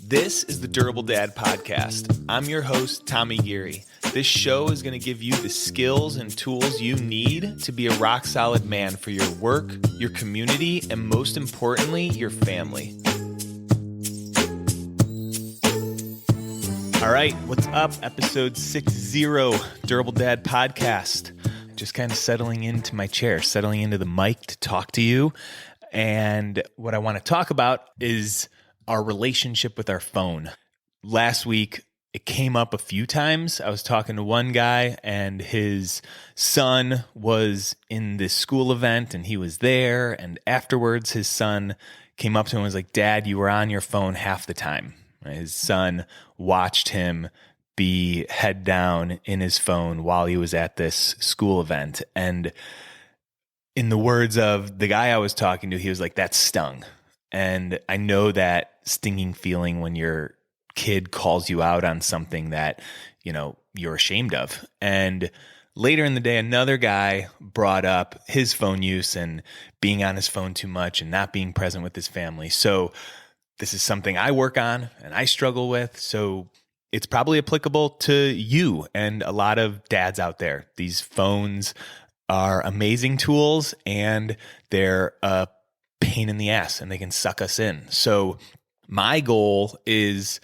This is the Durable Dad Podcast. I'm your host, Tommy Geary. This show is going to give you the skills and tools you need to be a rock-solid man for your work, your community, and most importantly, your family. All right, what's up? Episode 60, Durable Dad Podcast. Just kind of settling into my chair, settling into the mic to talk to you. And what I want to talk about is our relationship with our phone. Last week, it came up a few times. I was talking to one guy and his son was in this school event and he was there. And afterwards, his son came up to him and was like, "Dad, you were on your phone half the time." His son watched him be head down in his phone while he was at this school event. And in the words of the guy I was talking to, he was like, "That stung." And I know that stinging feeling when your kid calls you out on something that, you're ashamed of. And later in the day, another guy brought up his phone use and being on his phone too much and not being present with his family. So this is something I work on and I struggle with. So it's probably applicable to you and a lot of dads out there. These phones are amazing tools and they're a pain in the ass and they can suck us in. So my goal is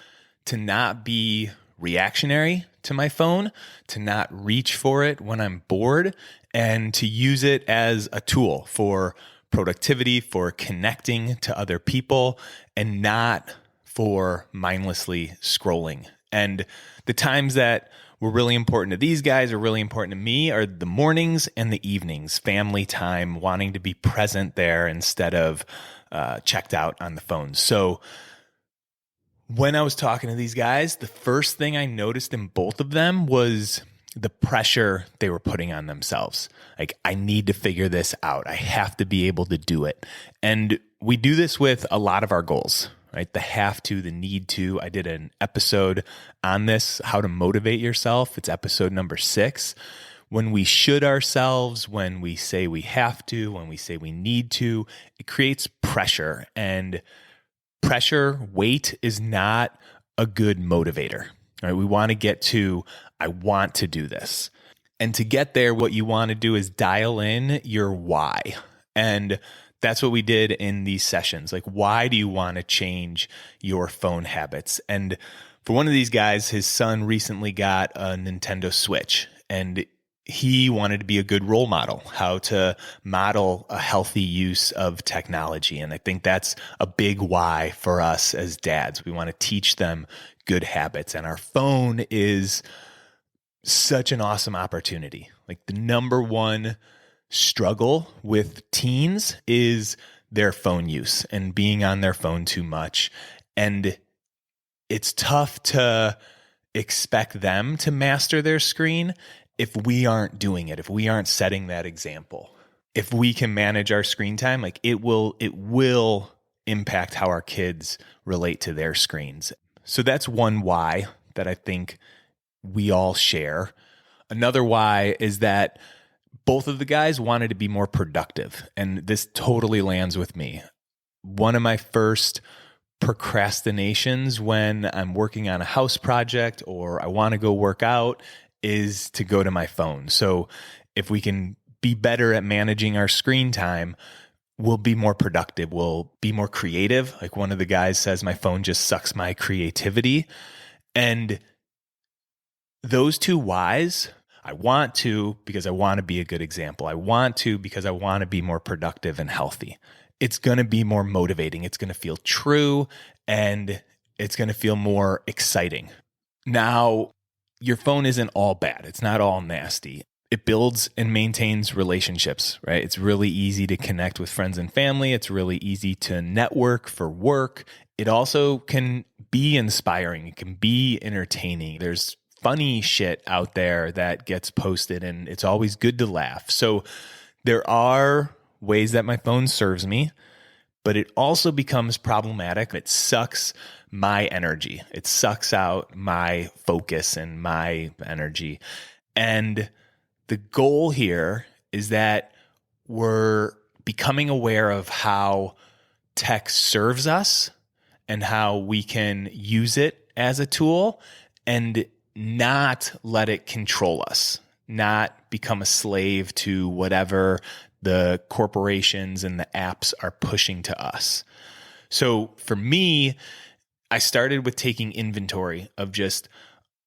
to not be reactionary to my phone, to not reach for it when I'm bored, and to use it as a tool for productivity, for connecting to other people, and not for mindlessly scrolling. And the times that were really important to these guys are really important to me are the mornings and the evenings, family time, wanting to be present there instead of checked out on the phone. So when I was talking to these guys, the first thing I noticed in both of them was the pressure they were putting on themselves. Like, I need to figure this out. I have to be able to do it. And we do this with a lot of our goals, right? The have to, the need to. I did an episode on this, how to motivate yourself. It's episode number 6. When we should ourselves, when we say we have to, when we say we need to, it creates pressure. And pressure, weight is not a good motivator. Right? We want to get to, I want to do this. And to get there, what you want to do is dial in your why. And that's what we did in these sessions. Like, why do you want to change your phone habits? And for one of these guys, his son recently got a Nintendo Switch, and he wanted to be a good role model, how to model a healthy use of technology. And I think that's a big why for us as dads. We want to teach them good habits. And our phone is such an awesome opportunity. Like, the number one struggle with teens is their phone use and being on their phone too much. And it's tough to expect them to master their screen if we aren't doing it, if we aren't setting that example. If we can manage our screen time, like, it will impact how our kids relate to their screens. So that's one why that I think we all share. Another why is that both of the guys wanted to be more productive, and this totally lands with me. One of my first procrastinations when I'm working on a house project or I want to go work out is to go to my phone. So if we can be better at managing our screen time, we'll be more productive. We'll be more creative. Like, one of the guys says, my phone just sucks my creativity. And those two whys, I want to because I want to be a good example. I want to because I want to be more productive and healthy. It's going to be more motivating. It's going to feel true, and it's going to feel more exciting. Now, your phone isn't all bad. It's not all nasty. It builds and maintains relationships, right? It's really easy to connect with friends and family. It's really easy to network for work. It also can be inspiring. It can be entertaining. There's funny shit out there that gets posted, and it's always good to laugh. So there are ways that my phone serves me, but it also becomes problematic. It sucks my energy. It sucks out my focus and my energy. And the goal here is that we're becoming aware of how tech serves us and how we can use it as a tool and not let it control us, not become a slave to whatever the corporations and the apps are pushing to us. So for me, I started with taking inventory of just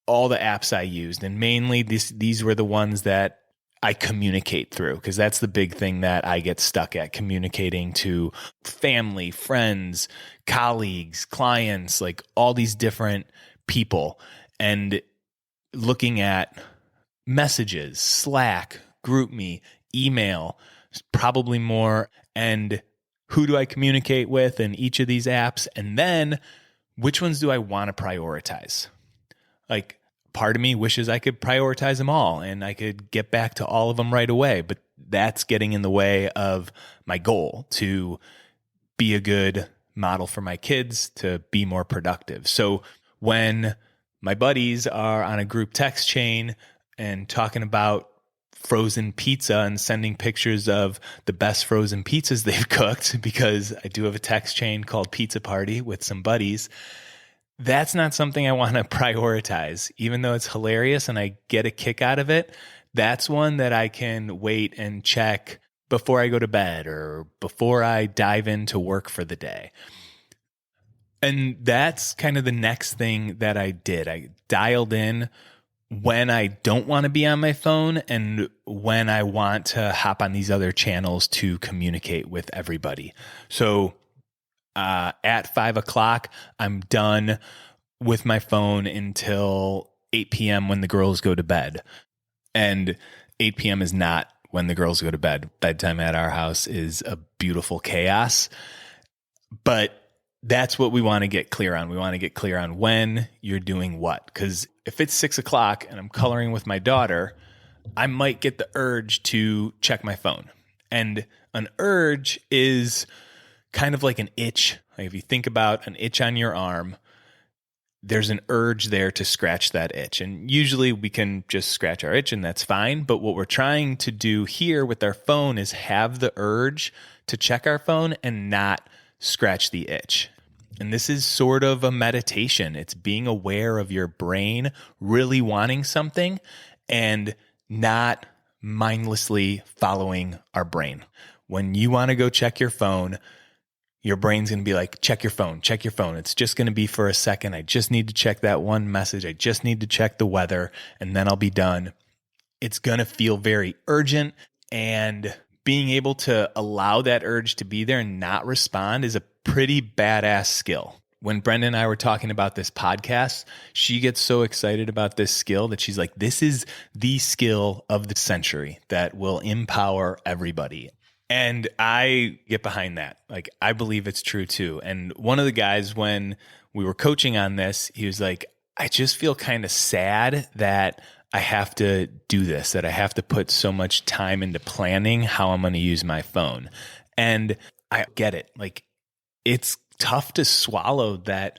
all the apps I used. And mainly these were the ones that I communicate through, because that's the big thing that I get stuck at, communicating to family, friends, colleagues, clients, like all these different people, and looking at messages, Slack, GroupMe, email, probably more. And who do I communicate with in each of these apps? And then which ones do I want to prioritize? Like, part of me wishes I could prioritize them all and I could get back to all of them right away, but that's getting in the way of my goal to be a good model for my kids, to be more productive. So when my buddies are on a group text chain and talking about frozen pizza and sending pictures of the best frozen pizzas they've cooked, because I do have a text chain called Pizza Party with some buddies, that's not something I want to prioritize. Even though it's hilarious and I get a kick out of it, that's one that I can wait and check before I go to bed or before I dive into work for the day. And that's kind of the next thing that I did. I dialed in when I don't want to be on my phone and when I want to hop on these other channels to communicate with everybody. So at 5 o'clock, I'm done with my phone until 8 p.m. when the girls go to bed. And 8 p.m. is not when the girls go to bed. Bedtime at our house is a beautiful chaos. But that's what we want to get clear on. We want to get clear on when you're doing what. Because if it's 6 o'clock and I'm coloring with my daughter, I might get the urge to check my phone. And an urge is kind of like an itch. Like if you think about an itch on your arm, there's an urge there to scratch that itch. And usually we can just scratch our itch and that's fine. But what we're trying to do here with our phone is have the urge to check our phone and not scratch the itch. And this is sort of a meditation. It's being aware of your brain really wanting something and not mindlessly following our brain. When you want to go check your phone, your brain's going to be like, check your phone, check your phone. It's just going to be for a second. I just need to check that one message. I just need to check the weather and then I'll be done. It's going to feel very urgent, and being able to allow that urge to be there and not respond is a pretty badass skill. When Brenda and I were talking about this podcast, she gets so excited about this skill that she's like, this is the skill of the century that will empower everybody. And I get behind that. Like, I believe it's true too. And one of the guys, when we were coaching on this, he was like, I just feel kind of sad that I have to do this, that I have to put so much time into planning how I'm going to use my phone. And I get it. Like, it's tough to swallow that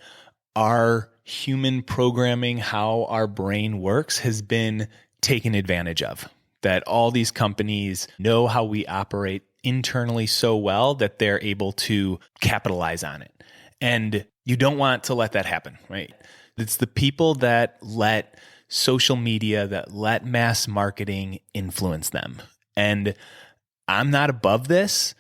our human programming, how our brain works, has been taken advantage of. That all these companies know how we operate internally so well that they're able to capitalize on it. And you don't want to let that happen, right? It's the people that let social media, that let mass marketing influence them. And I'm not above this,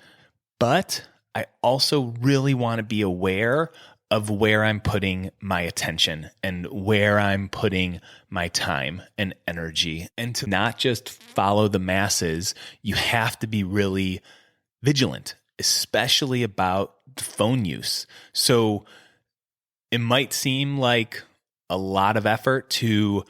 but I also really want to be aware of where I'm putting my attention and where I'm putting my time and energy. And to not just follow the masses, you have to be really vigilant, especially about the phone use. So it might seem like a lot of effort to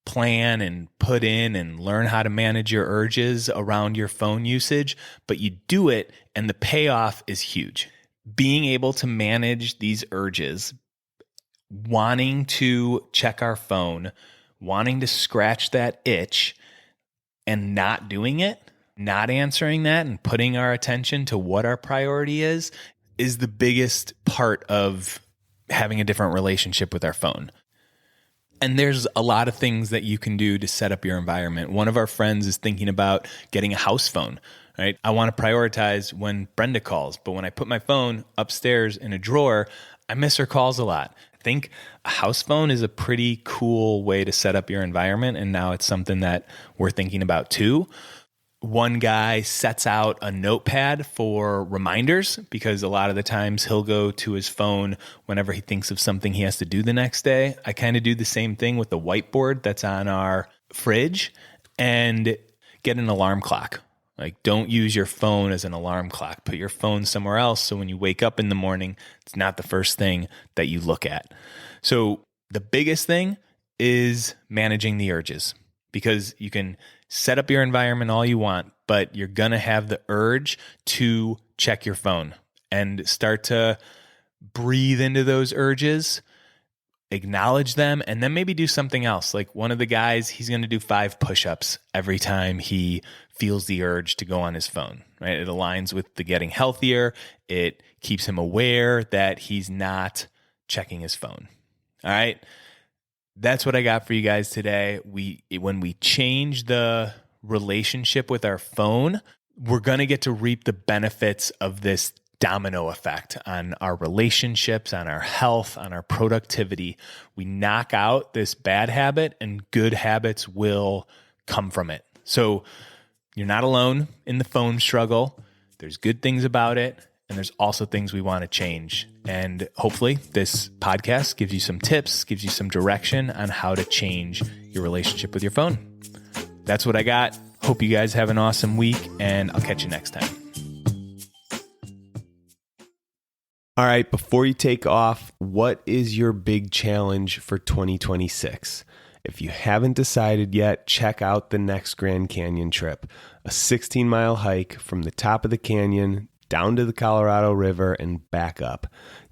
plan and put in and learn how to manage your urges around your phone usage, but you do it and the payoff is huge. Being able to manage these urges, wanting to check our phone, wanting to scratch that itch and not doing it, not answering that and putting our attention to what our priority is the biggest part of having a different relationship with our phone. And there's a lot of things that you can do to set up your environment. One of our friends is thinking about getting a house phone, right? I want to prioritize when Brenda calls, but when I put my phone upstairs in a drawer, I miss her calls a lot. I think a house phone is a pretty cool way to set up your environment, and now it's something that we're thinking about too. One guy sets out a notepad for reminders because a lot of the times he'll go to his phone whenever he thinks of something he has to do the next day. I kind of do the same thing with the whiteboard that's on our fridge, and get an alarm clock. Like, don't use your phone as an alarm clock. Put your phone somewhere else so when you wake up in the morning, it's not the first thing that you look at. So the biggest thing is managing the urges, because you can set up your environment all you want, but you're going to have the urge to check your phone, and start to breathe into those urges, acknowledge them, and then maybe do something else. Like one of the guys, he's going to do 5 push-ups every time he feels the urge to go on his phone, right? It aligns with the getting healthier. It keeps him aware that he's not checking his phone. All right. That's what I got for you guys today. When we change the relationship with our phone, we're going to get to reap the benefits of this domino effect on our relationships, on our health, on our productivity. We knock out this bad habit and good habits will come from it. So you're not alone in the phone struggle. There's good things about it, and there's also things we want to change. And hopefully this podcast gives you some tips, gives you some direction on how to change your relationship with your phone. That's what I got. Hope you guys have an awesome week, and I'll catch you next time. All right, before you take off, what is your big challenge for 2026? If you haven't decided yet, check out the next Grand Canyon trip, a 16-mile hike from the top of the canyon down to the Colorado River and back up.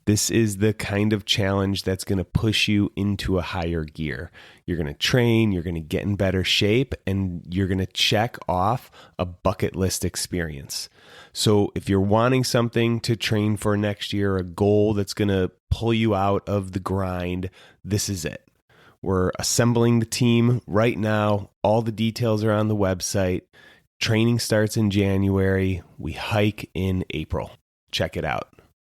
This is the kind of challenge that's going to push you into a higher gear. You're going to train, you're going to get in better shape, and you're going to check off a bucket list experience. So if you're wanting something to train for next year, a goal that's going to pull you out of the grind, this is it. We're assembling the team right now. All the details are on the website. Training starts in January. We hike in April. Check it out.